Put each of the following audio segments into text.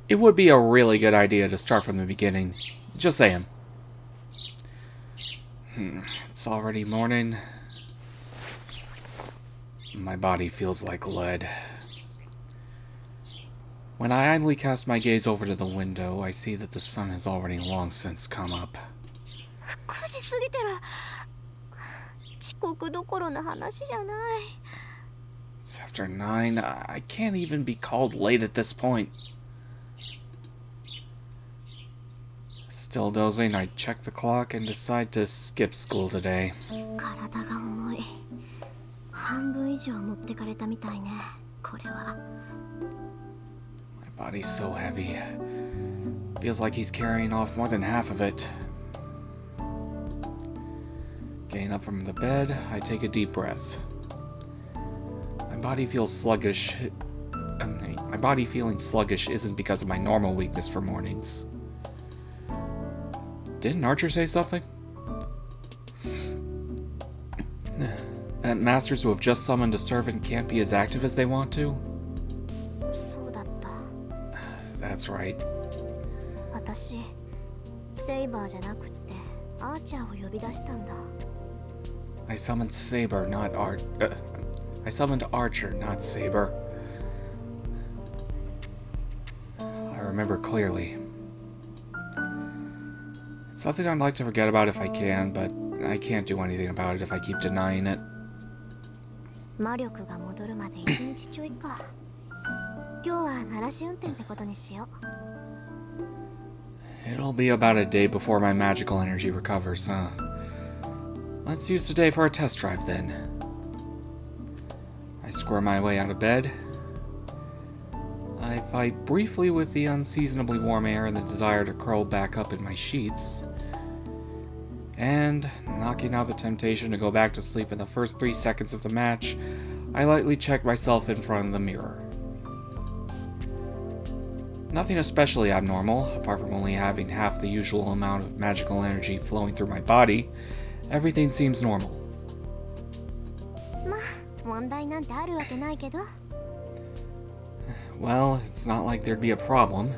It would be a really good idea to start from the beginning. Just saying. It's already morning. My body feels like lead. When I idly cast my gaze over to the window, I see that the sun has already long since come up. 9時過ぎてる。遅刻どころの話じゃない。It's after 9. I can't even be called late at this point. Still dozing, I check the clock and decide to skip school today. 体が重い。半分以上持ってかれたみたいね。これは。My body's so heavy. Feels like he's carrying off more than half of it. Getting up from the bed, I take a deep breath. My body feels sluggish. My body feeling sluggish isn't because of my normal weakness for mornings. Didn't Archer say something? That masters who have just summoned a servant can't be as active as they want to? そうだった。That's right. 私、セイバーじゃなくってアーチャーを呼び出したんだ。I summoned Saber, not I summoned Archer, not Saber. I remember clearly. It's something I'd like to forget about if I can, but I can't do anything about it if I keep denying it. 魔力が戻るまで1日ちょいか。今日は鳴らし運転ってことにしよう。 It'll be about a day before my magical energy recovers, huh? Let's use today for a test drive then. I squirm my way out of bed. I fight briefly with the unseasonably warm air and the desire to curl back up in my sheets. And, knocking out the temptation to go back to sleep in the first 3 seconds of the match, I lightly check myself in front of the mirror. Nothing especially abnormal, apart from only having half the usual amount of magical energy flowing through my body. Everything seems normal. まあ、問題なんてあるわけないけど。 Well, it's not like there'd be a problem.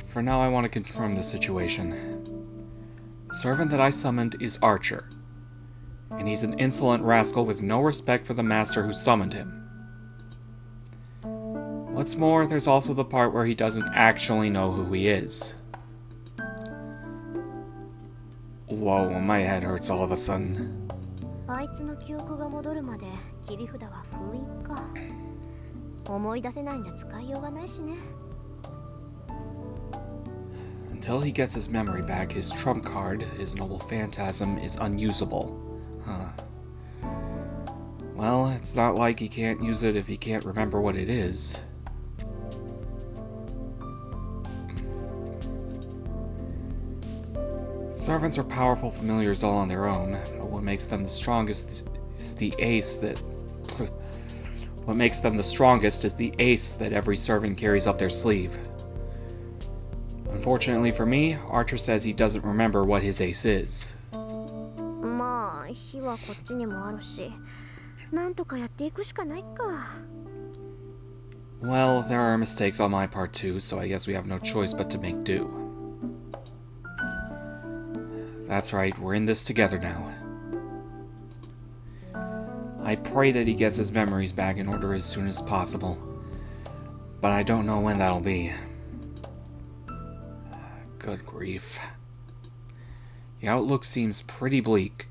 For now, I want to confirm the situation. The servant that I summoned is Archer, and he's an insolent rascal with no respect for the master who summoned him. What's more, there's also the part where he doesn't actually know who he is. Whoa, my head hurts all of a sudden. あいつの記憶が戻るまで切り札は封印か。思い出せないんじゃ使いようがないしね。 Until he gets his memory back, his trump card, his noble phantasm, is unusable. Huh. Well, it's not like he can't use it if he can't remember what it is. Servants are powerful familiars all on their own, but what makes them the strongest is the ace that... What makes them the strongest is the ace that every servant carries up their sleeve. Unfortunately for me, Archer says he doesn't remember what his ace is. まあ、火はこっちにもあるし、なんとかやっていくしかないか。 Well, there are mistakes on my part too, so I guess we have no choice but to make do. That's right, we're in this together now. I pray that he gets his memories back in order as soon as possible, but I don't know when that'll be. Good grief. The outlook seems pretty bleak.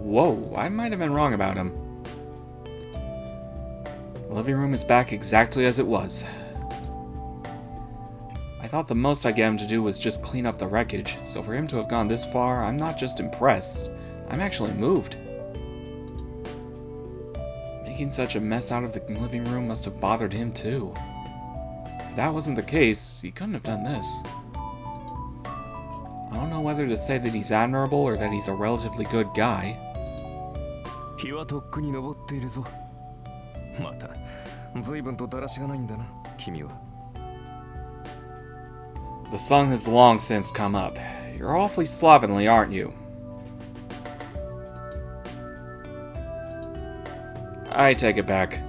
Whoa, I might have been wrong about him. The living room is back exactly as it was. I thought the most I'd get him to do was just clean up the wreckage, so for him to have gone this far, I'm not just impressed, I'm actually moved. Making such a mess out of the living room must have bothered him too. If that wasn't the case, he couldn't have done this. I don't know whether to say that he's admirable or that he's a relatively good guy. 日はとっくに昇っているぞ。また、随分とだらしがないんだな、君は。 The sun has long since come up. You're awfully slovenly, aren't you? I take it back.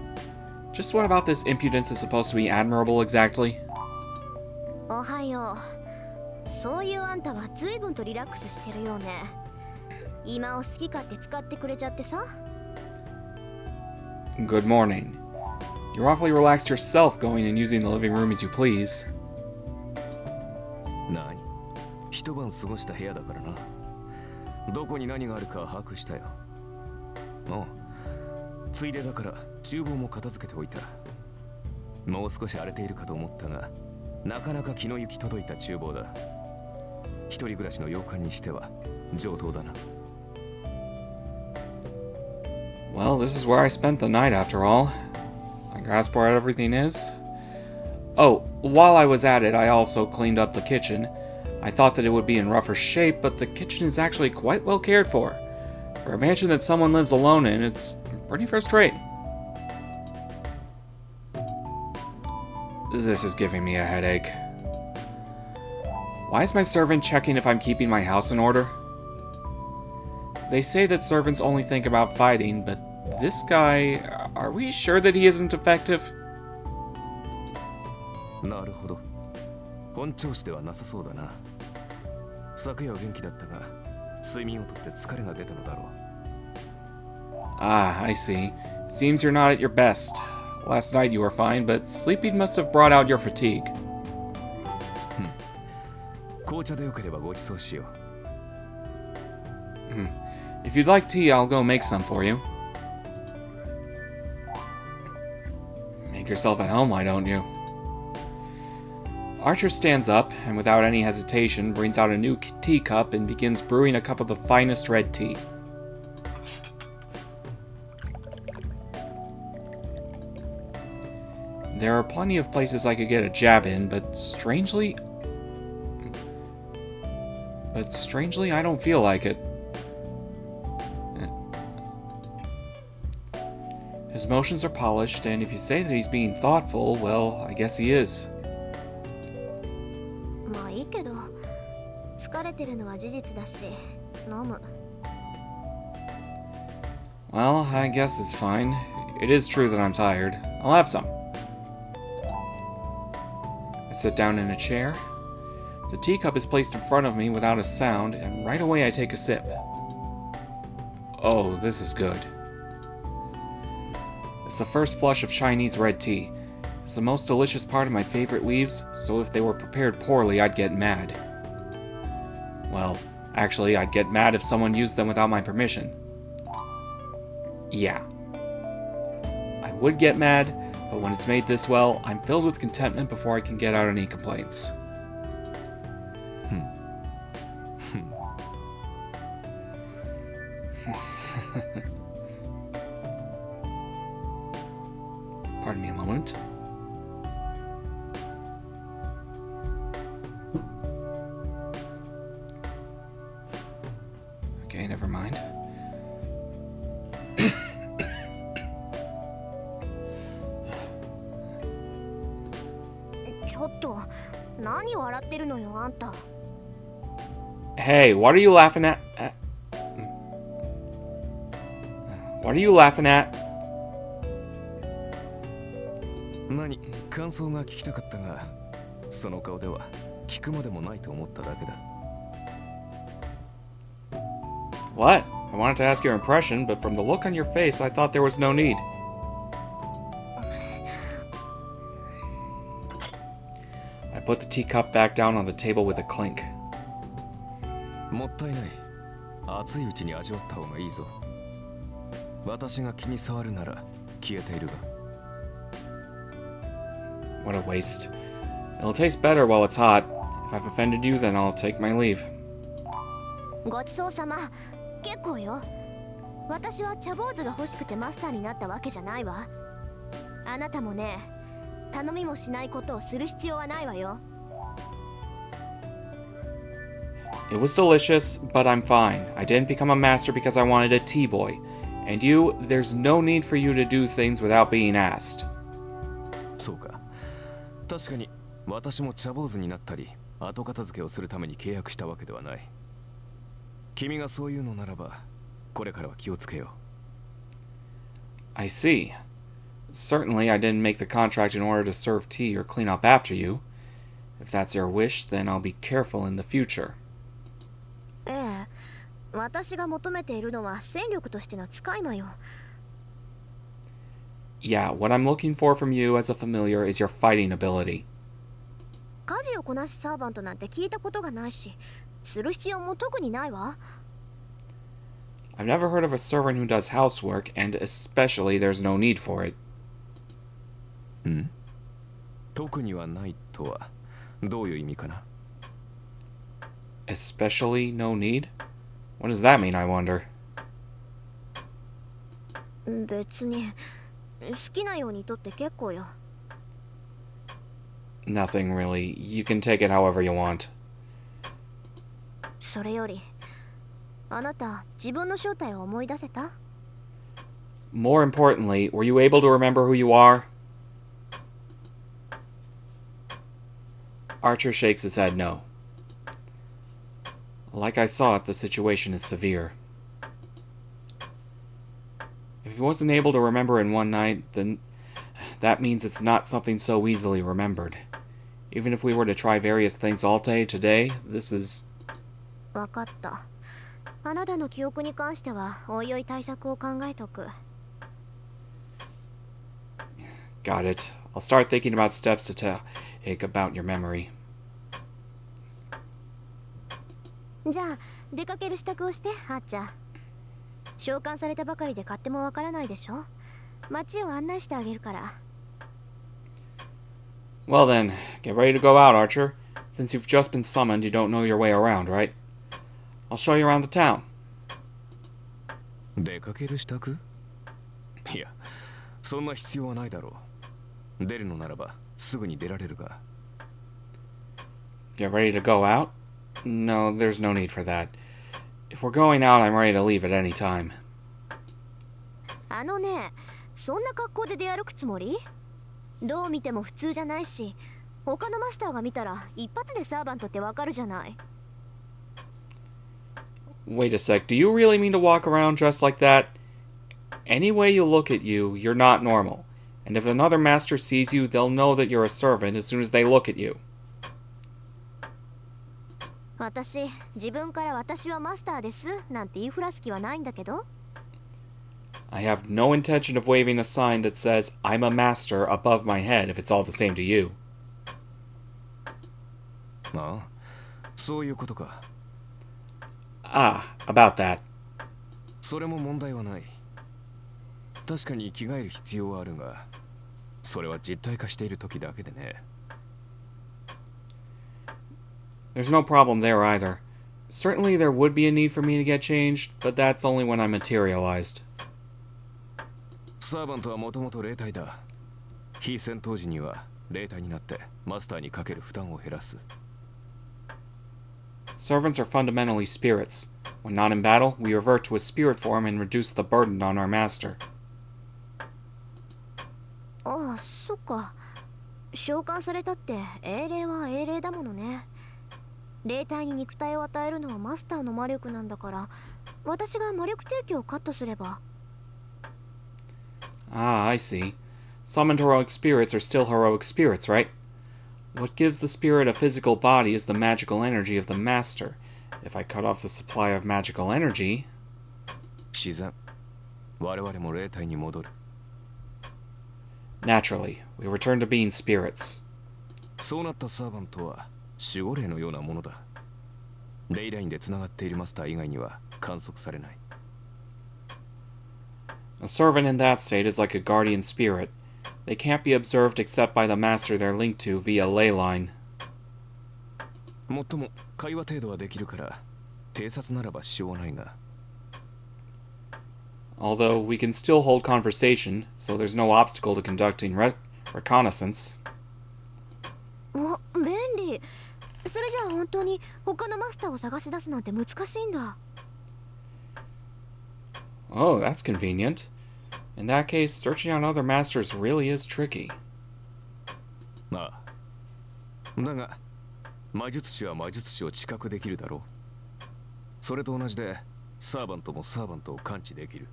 Just what about this impudence is supposed to be admirable exactly? おはよう。そういうあんたは随分とリラックスしてるよね。今を好き勝手使ってくれちゃってさ。Good morning. You're awfully relaxed yourself going and using the living room as you please. 何？一晩過ごした部屋だからな。どこに何があるか把握したよ。おう。ついでだから厨房も片付けておいた。もう少し荒れているかと思ったが、なかなか気の行き届いた厨房だ。一人暮らしの洋館にしては上等だな。Well, this is where I spent the night after all. I grasp where everything is. Oh, while I was at it, I also cleaned up the kitchen. I thought that it would be in rougher shape, but the kitchen is actually quite well cared for. For a mansion that someone lives alone in, it's pretty first rate. This is giving me a headache. Why is my servant checking if I'm keeping my house in order? They say that servants only think about fighting, but this guy, are we sure that he isn't effective? なるほど。本調子ではなさそうだな。昨夜は元気だったが、睡眠をとって疲れが出たのだろう。Ah, I see. It seems you're not at your best. Last night you were fine, but sleeping must have brought out your fatigue. 紅茶でよければごちそうしよう。If you'd like tea, I'll go make some for you. Make yourself at home, why don't you? Archer stands up, and without any hesitation, brings out a new teacup and begins brewing a cup of the finest red tea. There are plenty of places I could get a jab in, but strangely, I don't feel like it. His motions are polished, and if you say that he's being thoughtful, well, I guess he is. まあいいけど、疲れてるのは事実だし、飲む。Well, I guess it's fine. It is true that I'm tired. I'll have some. I sit down in a chair. The teacup is placed in front of me without a sound, and right away I take a sip. Oh, this is good. It's the first flush of Chinese red tea. It's the most delicious part of my favorite leaves, so if they were prepared poorly, I'd get mad. Well, actually, I'd get mad if someone used them without my permission. Yeah. I would get mad, but when it's made this well, I'm filled with contentment before I can get out any complaints. Pardon me a moment. Okay, never mind. ちょっと、何笑ってるのよ、あんた。Hey, what are you laughing at? What are you laughing at? 何？感想が聞きたかったが、その顔では聞くまでもないと思っただけだ。What? I wanted to ask your impression, but from the look on your face, I thought there was no need. I put the teacup back down on the table with a clink. もったいない。熱いうちに味わった方がいいぞ。私が気に障るなら消えているが。What a waste. It'll taste better while it's hot. If I've offended you, then I'll take my leave. ごちそうさま。結構よ。私は茶坊主が欲しくてマスターになったわけじゃないわ。あなたもね、頼みもしないことをする必要はないわよ。It was delicious, but I'm fine. I didn't become a master because I wanted a tea boy. And you, there's no need for you to do things without being asked. そうか。確かに私も茶坊主になったり、後片付けをするために契約したわけではない。君がそういうのならば、これからは気をつけよう。I see. Certainly, I didn't make the contract in order to serve tea or clean up after you. If that's your wish, then I'll be careful in the future. ええ、私が求めているのは戦力としての使い魔よ。Yeah, what I'm looking for from you as a familiar is your fighting ability. 家事をこなすサーバントなんて聞いたことがないし、する必要も特にないわ。I've never heard of a servant who does housework, and especially there's no need for it. ん？特にはないとはどういう意味かな？ Especially no need? What does that mean, I wonder? 別に好きなようにとって結構よ。Nothing really. You can take it however you want. それより、あなた自分の正体を思い出せた？ More importantly, were you able to remember who you are? Archer shakes his head no. Like I thought, the situation is severe. If he wasn't able to remember in one night, then that means it's not something so easily remembered. Even if we were to try various things all day today, this is... わかった。あなたの記憶に関してはおいおい対策を考えとく。Got it. I'll start thinking about steps to take about your memory. じゃあ出かける支度をして、ハッチャー。召喚されたばかりで勝手もわからないでしょ。街を案内してあげるから。Well then, get ready to go out, Archer. Since you've just been summoned, you don't know your way around, right? I'll show you around the town. 出かける支度？いや、そんな必要はないだろう。出るのならばすぐに出られるが。Get ready to go out? No, there's no need for that. If we're going out, I'm ready to leave at any time. あのね、そんな格好で出歩くつもり？どう見ても普通じゃないし、他のマスターが見たら一発でサーバントってわかるじゃない。Wait a sec, do you really mean to walk around dressed like that? Any way you look at you, you're not normal. And if another master sees you, they'll know that you're a servant as soon as they look at you. 私、自分から私はマスターですなんて言いふらす気はないんだけど。I have no intention of waving a sign that says, I'm a master above my head if it's all the same to you. ああ、そういうことか。Ah, about that. それも問題はない。確かに着替える必要はあるが、それは実体化している時だけでね。There's no problem there either. Certainly there would be a need for me to get changed, but that's only when I'm materialized. サーバントはもともと霊体だ。非戦闘時には霊体になってマスターにかける負担を減らす。Servants are fundamentally spirits. When not in battle, we revert to a spirit form and reduce the burden on our master. ああ、そっか。召喚されたって英霊は英霊だものね。霊体に肉体を与えるのはマスターの魔力なんだから、私が魔力提供をカットすれば。Ah, I see. Summoned heroic spirits are still heroic spirits, right? What gives the spirit a physical body is the magical energy of the master. If I cut off the supply of magical energy... 自然。我々も霊体に戻る。Naturally, we return to being spirits. そうなったサーバントは守護霊のようなものだ。レイラインでつながっているマスター以外には観測されない。A servant in that state is like a guardian spirit. They can't be observed except by the master they're linked to via ley line. もっとも会話程度はできるから偵察ならば支障はないが。Although we can still hold conversation, so there's no obstacle to conducting reconnaissance. わ、便利。それじゃあ本当に他のマスターを探し出すなんて難しいんだ。Oh, that's convenient. In that case, searching out other masters really is tricky. ああ。だが魔術師は魔術師を知覚できるだろう。それと同じでサーバントもサーバントを感知できる。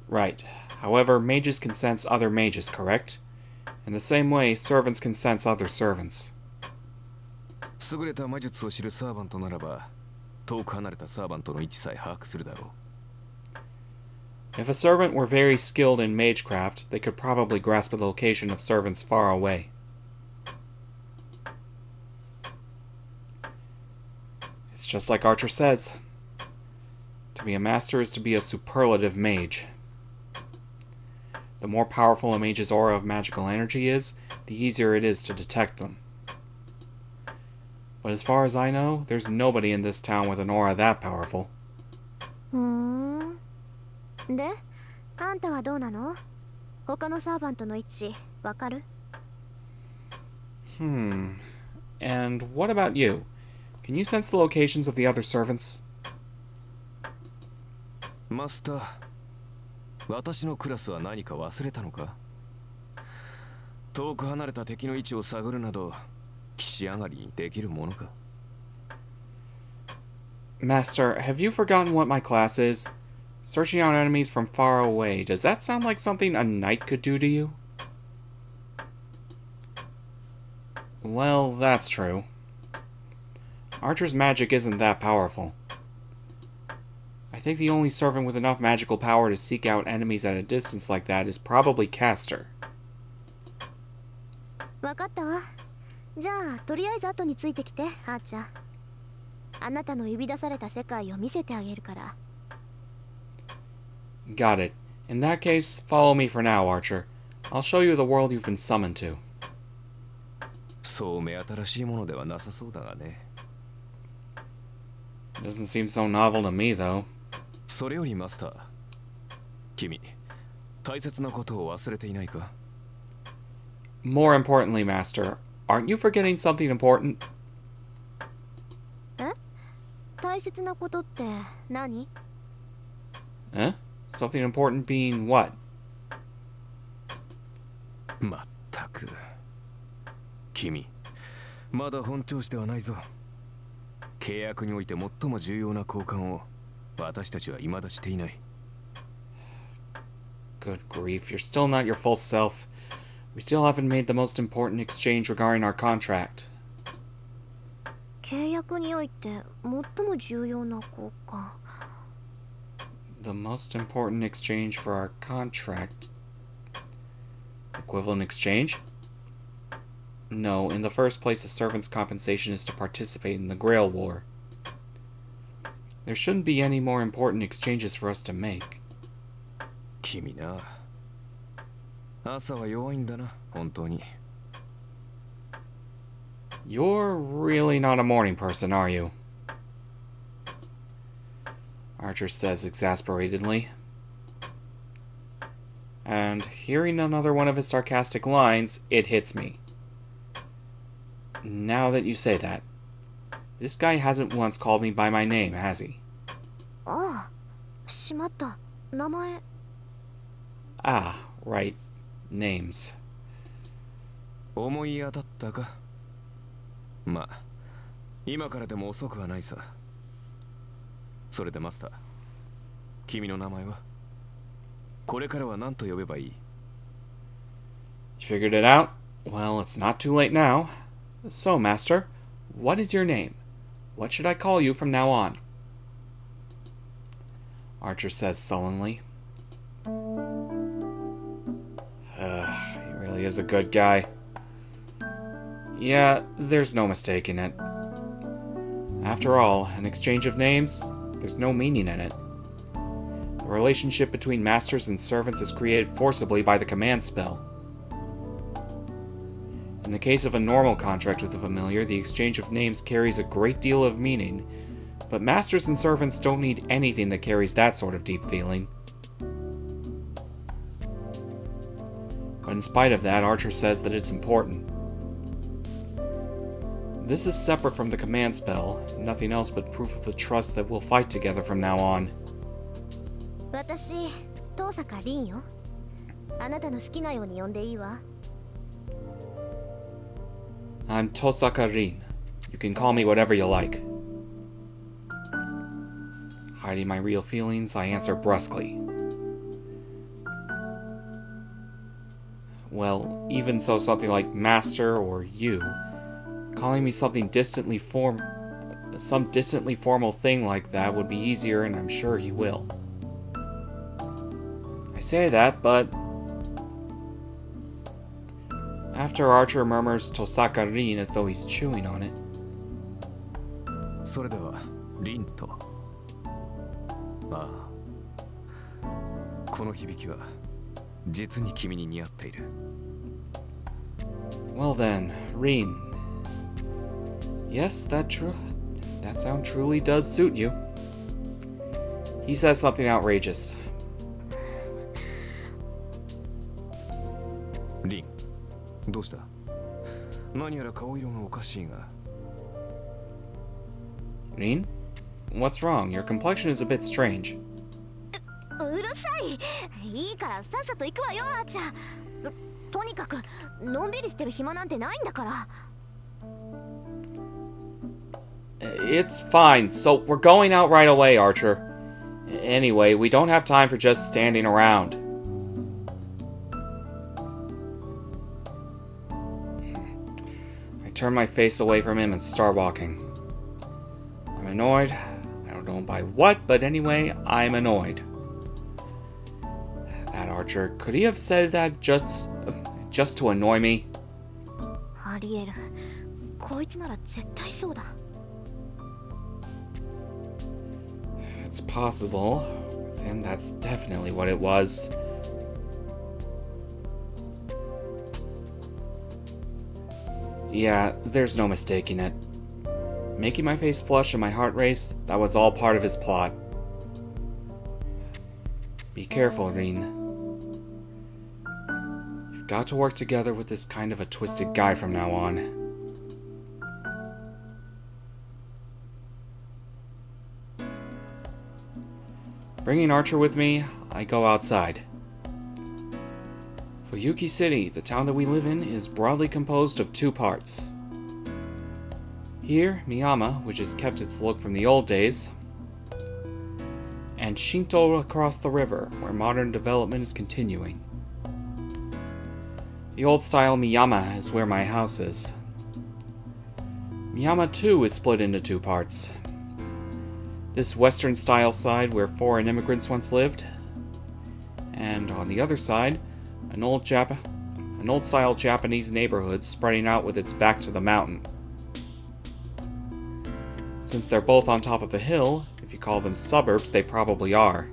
Right. However, mages can sense other mages, correct? In the same way, servants can sense other servants. 優れた魔術を知るサーバントならば遠く離れたサーバントの位置さえ把握するだろう。 If a servant were very skilled in magecraft, they could probably grasp the location of servants far away. It's just like Archer says. To be a master is to be a superlative mage. The more powerful a mage's aura of magical energy is, the easier it is to detect them. But as far as I know, there's nobody in this town with an aura that powerful. で、あんたはどうなの？他のサーバントの位置、わかる？ And what about you? Can you sense the locations of the other servants? マスター、私のクラスは何か忘れたのか？遠く離れた敵の位置を探るなど、騎士上がりにできるものか？ Master, have you forgotten what my class is? Searching out enemies from far away, does that sound like something a knight could do to you? Well, that's true. Archer's magic isn't that powerful. I think the only servant with enough magical power to seek out enemies at a distance like that is probably Castor. わかったわ。じゃあ、とりあえず後についてきて、あーちゃん。あなたの呼び出された世界を見せてあげるから。Got it. In that case, follow me for now, Archer. I'll show you the world you've been summoned to. そう目新しいものではなさそうだがね。 Doesn't seem so novel to me, though. それよりマスター、君、大切なことを忘れていないか？ More importantly, Master, aren't you forgetting something important? え？大切なことって何？ Eh? Something important being what? まったく。君、まだ本調子ではないぞ。契約において最も重要な交換を私たちは未だしていない。 Good grief, you're still not your full self. We still haven't made the most important exchange regarding our contract. 契約において最も重要な交換。The most important exchange for our contract. Equivalent exchange? No, in the first place, a servant's compensation is to participate in the Grail War. There shouldn't be any more important exchanges for us to make. 君な、朝は弱いんだな、本当に。You're really not a morning person, are you? Archer says exasperatedly. And hearing another one of his sarcastic lines, it hits me. Now that you say that, this guy hasn't once called me by my name, has he? ああ、しまった。名前。Ah, right. Names. 思い当たったか？まあ、今からでも遅くはないさ。それでマスター、君の名前は？これからは何と呼べばいい？ You figured it out? Well, it's not too late now. So, Master, what is your name? What should I call you from now on? Archer says sullenly. He really is a good guy. Yeah, there's no mistaking it. After all, an exchange of names, there's no meaning in it. The relationship between masters and servants is created forcibly by the command spell. In the case of a normal contract with a familiar, the exchange of names carries a great deal of meaning, but masters and servants don't need anything that carries that sort of deep feeling. But in spite of that, Archer says that it's important. This is separate from the command spell, nothing else but proof of the trust that we'll fight together from now on. 私、遠坂凛よ。あなたの好きなように呼んでいいわ。I'm Tosaka Rin. You can call me whatever you like. Hiding my real feelings, I answer brusquely. Well, even so, something like Master or you, calling me some distantly formal thing like that would be easier, and I'm sure he will. I say that, but after Archer murmurs Tosaka Rin as though he's chewing on it. それではリンと。ああ、この響きは実に君に似合っている。Well then, Rin. Yes, that sound truly does suit you. He says something outrageous. リン、どうした？何やら顔色がおかしいが。Rin? What's wrong? Your complexion is a bit strange. うるさい。いいからさっさと行くわよ、あーちゃん。とにかくのんびりしてる暇なんてないんだから。It's fine. So we're going out right away, Archer. Anyway, we don't have time for just standing around. I turn my face away from him and start walking. I'm annoyed. I don't know by what, but anyway, I'm annoyed. That Archer, could he have said that just to annoy me? ありえる。こいつなら絶対そうだ。It's possible. Then that's definitely what it was. Yeah, there's no mistaking it. Making my face flush and my heart race, that was all part of his plot. Be careful, Rin. You've got to work together with this kind of a twisted guy from now on. Bringing Archer with me, I go outside. Fuyuki City, the town that we live in, is broadly composed of two parts. Here, Miyama, which has kept its look from the old days, and Shinto across the river, where modern development is continuing. The old-style Miyama is where my house is. Miyama, too, is split into two parts. This western-style side where foreign immigrants once lived, and on the other side, an old-style Japanese neighborhood spreading out with its back to the mountain. Since they're both on top of the hill, if you call them suburbs, they probably are.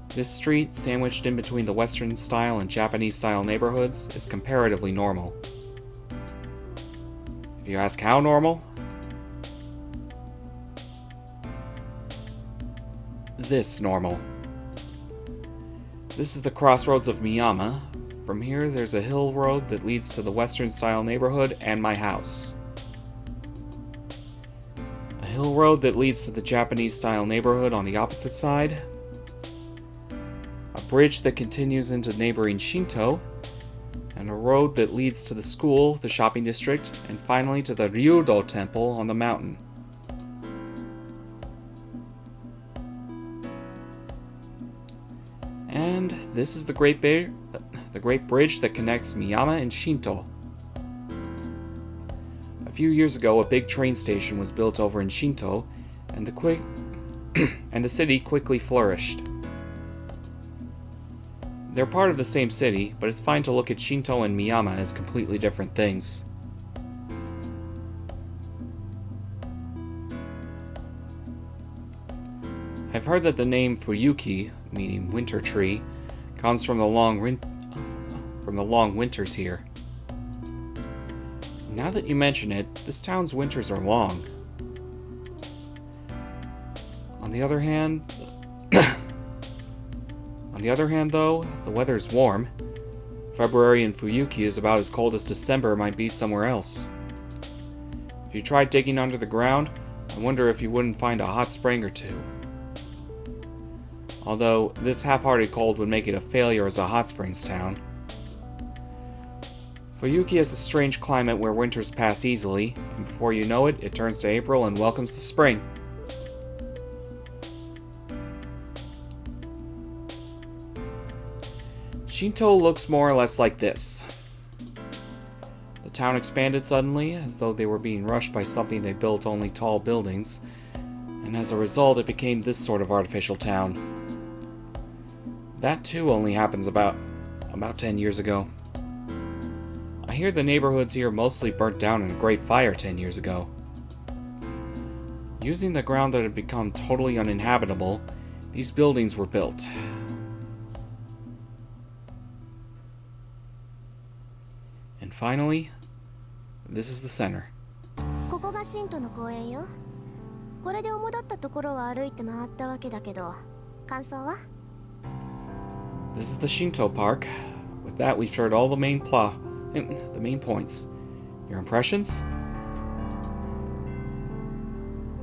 This street, sandwiched in between the Western-style and Japanese-style neighborhoods, is comparatively normal. If you ask how normal, this normal. This is the crossroads of Miyama. From here, there's a hill road that leads to the Western-style neighborhood and my house. A hill road that leads to the Japanese-style neighborhood on the opposite side. A bridge that continues into neighboring Shinto. And a road that leads to the school, the shopping district, and finally to the Ryudo temple on the mountain. And this is the great bridge that connects Miyama and Shinto. A few years ago, a big train station was built over in Shinto, and the city quickly flourished. They're part of the same city, but it's fine to look at Shinto and Miyama as completely different things. I've heard that the name Fuyuki, meaning winter tree, comes from the long winters here. Now that you mention it, this town's winters are long. On the other hand, though, the weather's warm. February in Fuyuki is about as cold as December might be somewhere else. If you tried digging under the ground, I wonder if you wouldn't find a hot spring or two. Although, this half-hearted cold would make it a failure as a hot springs town. Fuyuki has a strange climate where winters pass easily, and before you know it, it turns to April and welcomes the spring. Shinto looks more or less like this. The town expanded suddenly, as though they were being rushed by something. They built only tall buildings, and as a result it became this sort of artificial town. That too only happens about 10 years ago. I hear the neighborhoods here mostly burnt down in a great fire 10 years ago. Using the ground that had become totally uninhabitable, these buildings were built. And finally, this is the center. ここがシントの公園よ。これで主だったところを歩いて回ったわけだけど、感想は? This is the Shinto Park. With that, we've heard all the main points. Your impressions?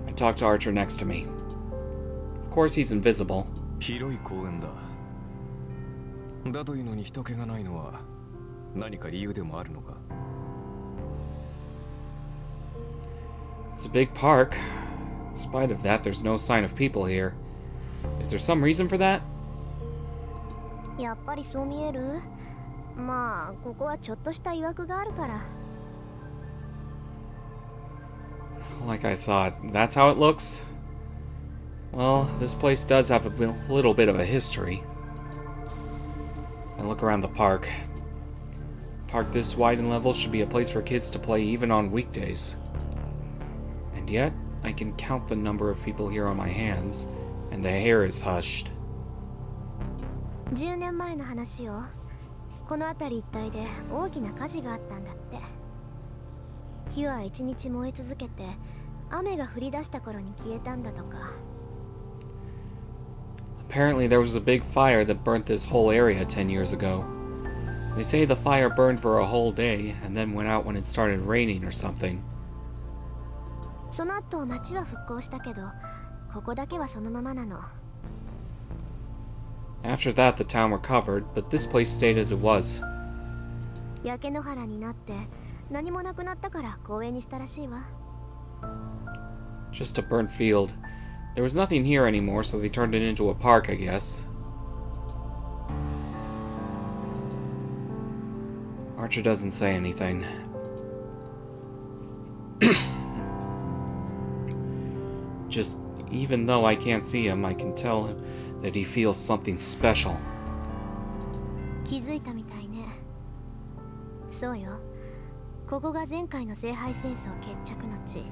I talked to Archer next to me. Of course, he's invisible. 広い公園だ。だというのに人気がないのは何か理由でもあるのか? It's a big park. In spite of that, there's no sign of people here. Is there some reason for that? やっぱりそう見える? まあ、ここはちょっとした曰くがあるから。 Like I thought. That's how it looks? Well, this place does have a little bit of a history. I look around the park. A park this wide and level should be a place for kids to play even on weekdays. And yet, I can count the number of people here on my hands, and the hair is hushed. 10年前の話よ。この辺り一帯で大きな火事があったんだって。火は1日燃え続けて、雨が降り出した頃に消えたんだとか。Apparently there was a big fire that burnt this whole area 10 years ago. They say the fire burned for a whole day and then went out when it started raining or something. その後町は復興したけど、ここだけはそのままなの。After that, the town recovered, but this place stayed as it was. 焼け野原になって何もなくなったから公園にしたらしいわ。 Just a burnt field. There was nothing here anymore, so they turned it into a park, I guess. Archer doesn't say anything. Just, even though I can't see him, I can tell him that he feels something special. 気づいたみたいね。そうよ。ここが前回の聖杯戦争決着の地。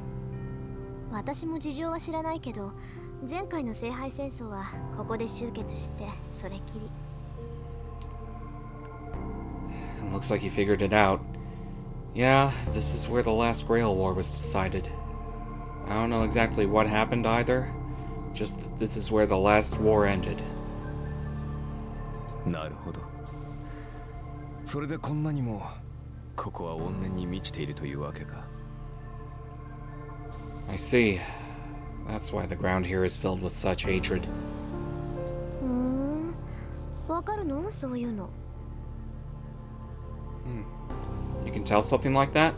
私も事情は知らないけど、前回の聖杯戦争はここで終結してそれきり。It looks like he figured it out. Yeah, this is where the last Grail War was decided. I don't know exactly what happened either. Just that this is where the last war ended. なるほど。それでこんなにもここは怨念に満ちているというわけか。I see. That's why the ground here is filled with such hatred. わかるの？そういうの。You can tell something like that?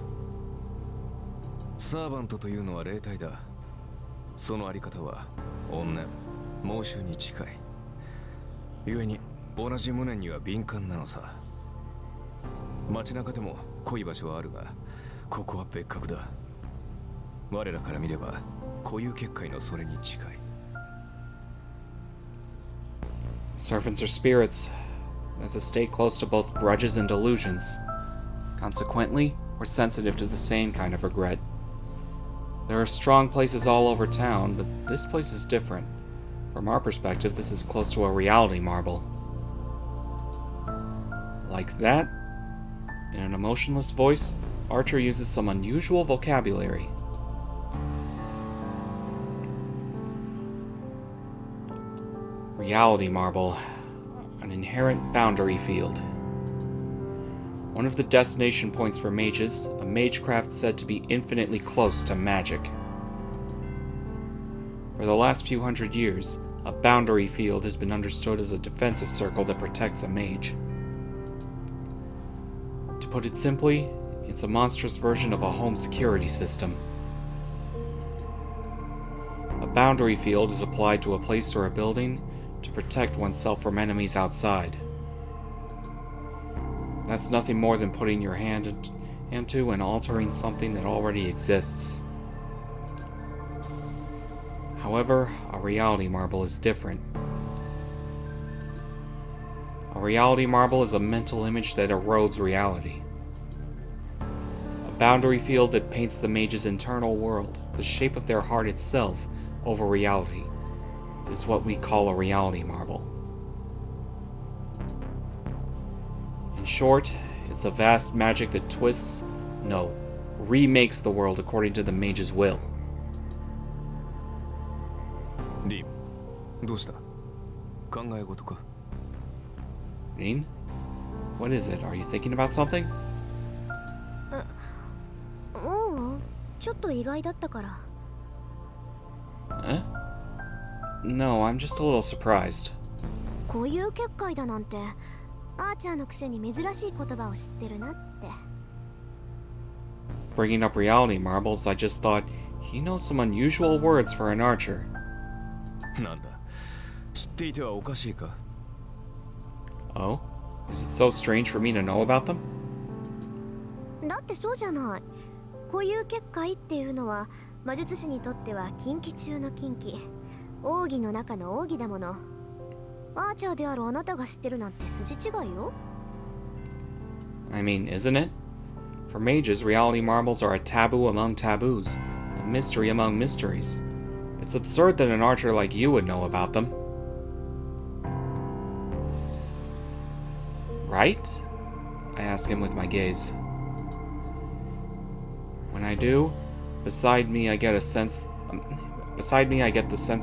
サーバントというのは霊体だ。そのあり方は怨念、猛襲に近い。故に同じ無念には敏感なのさ。街中でも濃い場所はあるが、ここは別格だ。我らから見れば固有結界のそれに近い。Servants are spirits. That's a state close to both grudges and delusions. Consequently, we're sensitive to the same kind of regret. There are strong places all over town, but this place is different. From our perspective, this is close to a reality marble. Like that, in an emotionless voice, Archer uses some unusual vocabulary. Reality marble, an inherent boundary field. One of the destination points for mages, a magecraft said to be infinitely close to magic. For the last few hundred years, a boundary field has been understood as a defensive circle that protects a mage. To put it simply, it's a monstrous version of a home security system. A boundary field is applied to a place or a building to protect oneself from enemies outside. That's nothing more than putting your hand into and altering something that already exists. However, a reality marble is different. A reality marble is a mental image that erodes reality. A boundary field that paints the mage's internal world, the shape of their heart itself, over reality, is what we call a reality marble. In short, it's a vast magic that twists, no, remakes the world according to the mage's will. リン、どうした？考え事か？ Rin? What is it? Are you thinking about something? おう、ちょっと意外だったから。Eh? No, I'm just a little surprised. こういう結界だなんて、アーチャーのくせに珍しい言葉を知ってるなって。Bringing up reality marbles, I just thought, he knows some unusual words for an archer. なんだ、知っていてはおかしいか？ Oh? Is it so strange for me to know about them? だってそうじゃない。こういう結界っていうのは魔術師にとっては禁忌中の禁忌、奥義の中の奥義だもの。アーチャーであるあなたが知ってるなんて筋違いよ。I mean, isn't it? For mages, reality marbles are a taboo among taboos, a mystery among mysteries. It's absurd that an archer like you would know about them. Right? I ask him with my gaze. When I do, beside me I get the sense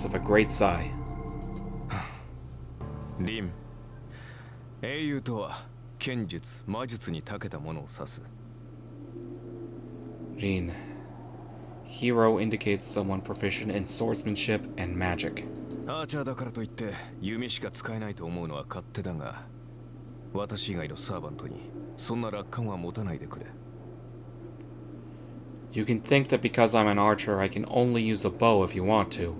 of a great sigh. リン、英雄とは剣術、魔術に長けたものを指す。Rin. Hero indicates someone proficient in swordsmanship and magic. アーチャーだからといって弓しか使えないと思うのは勝手だが、私以外のサーバントにそんな楽観は持たないでくれ。You can think that because I'm an archer I can only use a bow if you want to,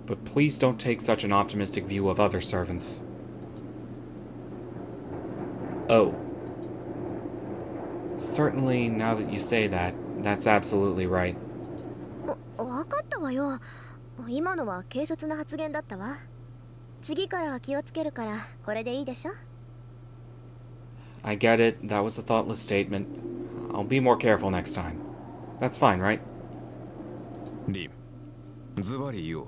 but please don't take such an optimistic view of other servants. Oh. Certainly, now that you say that, that's absolutely right. わかったわよ。今のは軽率な発言だったわ。次からは気をつけるからこれでいいでしょ。I get it, that was a thoughtless statement. I'll be more careful next time. That's fine, right? リン、ズバリ言おう。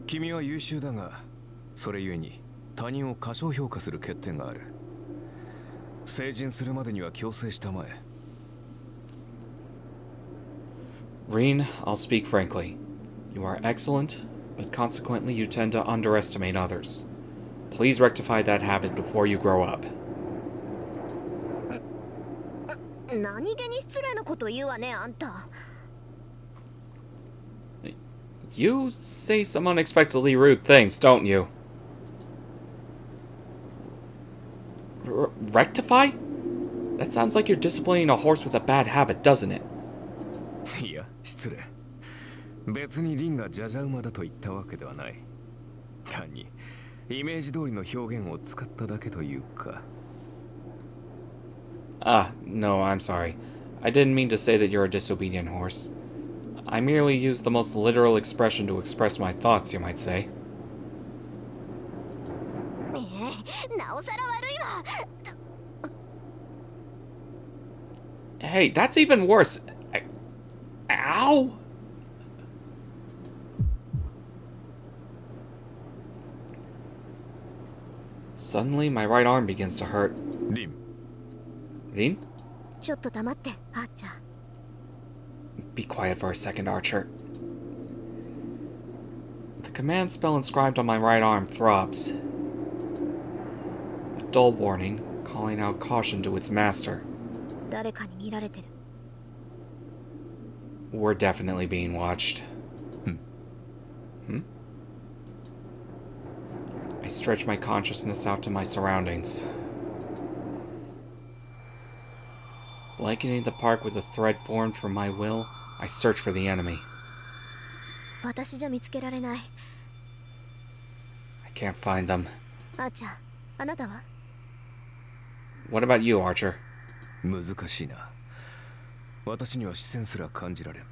君は優秀だが、それゆえに他人を過小評価する欠点がある。成人するまでには強制したまえ。Rin, I'll speak frankly. You are excellent, but consequently you tend to underestimate others. Please rectify that habit before you grow up. 何気に失礼なこと言うわね、あんた。You say some unexpectedly rude things, don't you? Rectify? That sounds like you're disciplining a horse with a bad habit, doesn't it? いや、失礼。別にリンがジャジャ馬だと言ったわけではない。単にイメージ通りの表現を使っただけというか。Ah, no, I'm sorry. I didn't mean to say that you're a disobedient horse. I merely used the most literal expression to express my thoughts, you might say. なおさら悪いわ。Hey, that's even worse. Ow! Suddenly, my right arm begins to hurt. リン、Rin? ちょっと黙って、あーちゃん。Be quiet for a second, Archer. The command spell inscribed on my right arm throbs. A dull warning, calling out caution to its master. 誰かに見られてる。We're definitely being watched. Hmm? I stretch my consciousness out to my surroundings. Blanketing the park with a thread formed from my will, I search for the enemy. 私じゃ見つけられない。 I can't find them. あーちゃん、あなたは？ What about you, Archer? 難しいな。私には視線すら感じられん。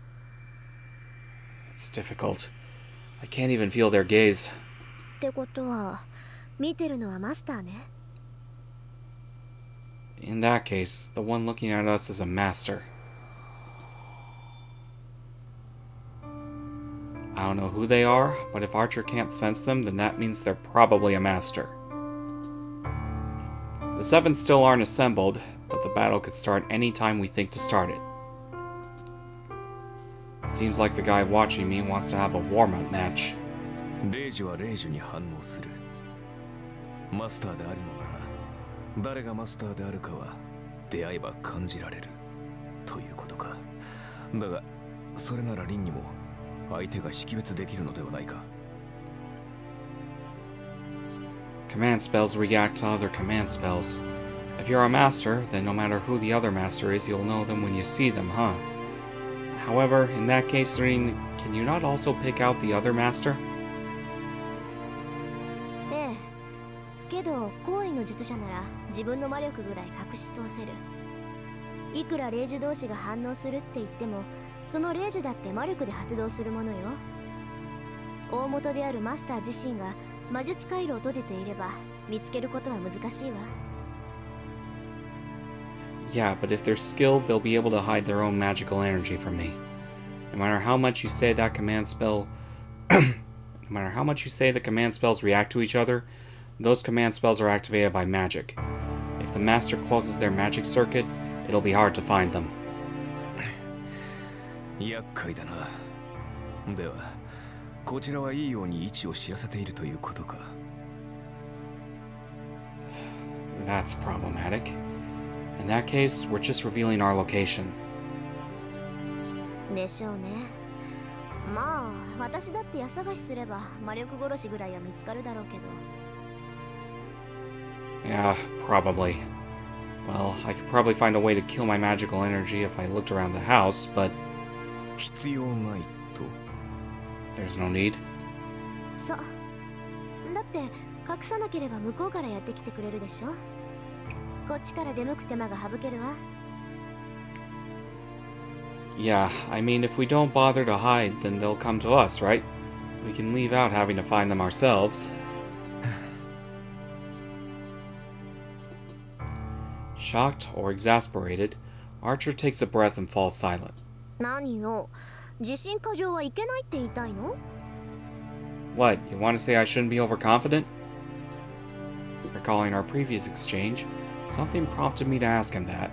It's difficult. I can't even feel their gaze. ってことは、見てるのはマスターね。 In that case, the one looking at us is a master. I don't know who they are, but if Archer can't sense them, then that means they're probably a master. The seven still aren't assembled, but the battle could start any time we think to start it. It seems like the guy watching me wants to have a warm-up match. 霊樹は霊樹に反応する。マスターであるのなら、誰がマスターであるかは出会えば感じられるということか。だが、それならリンにも相手が識別できるのではないか。Command spells react to other command spells. If you're a master, then no matter who the other master is, you'll know them when you see them, huh? However, in that case, Rin, can you not also pick out the other master? ええ。けど、高位の術者なら自分の魔力ぐらい隠し通せる。いくら霊樹同士が反応するって言っても、その霊樹だって魔力で発動するものよ。大元であるマスター自身が魔術回路を閉じていれば見つけることは難しいわ。Yeah, but if they're skilled, they'll be able to hide their own magical energy from me. No matter how much you say that command spell... no matter how much you say the command spells react to each other, those command spells are activated by magic. If the master closes their magic circuit, it'll be hard to find them. 厄介だな。では、こちらはいいように位置を知らせているということか。That's problematic. In that case, we're just revealing our location. でしょうね。まあ、私だって家探しすれば魔力殺しぐらいは見つかるだろうけど。Yeah, probably. Well, I could probably find a way to kill my magical energy if I looked around the house, but 必要ないと。there's no need. そう。だって隠さなければ向こうからやってきてくれるでしょ。こっちから出向く手間が省けるわ。Yeah, I mean, if we don't bother to hide, then they'll come to us, right? We can leave out having to find them ourselves. Shocked or exasperated, Archer takes a breath and falls silent. 何よ、自信過剰はいけないって言いたいの？ What, you want to say I shouldn't be overconfident? Recalling our previous exchange, something prompted me to ask him that.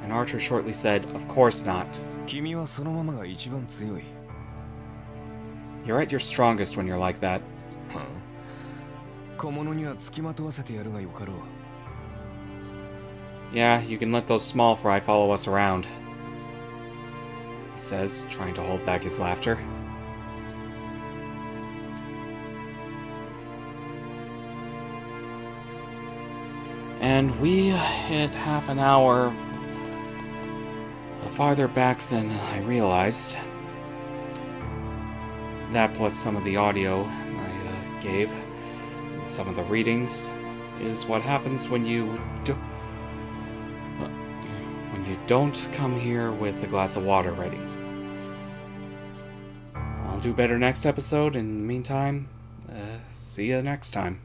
And Archer shortly said, of course not. 君はそのままが一番強い。You're at your strongest when you're like that. 小物には付きまとわせてやるがよかろう。Yeah, you can let those small fry follow us around, he says, trying to hold back his laughter. And we hit half an hour farther back than I realized. That plus some of the audio I gave, and some of the readings, is what happens when you don't come here with a glass of water ready. I'll do better next episode. In the meantime, see you next time.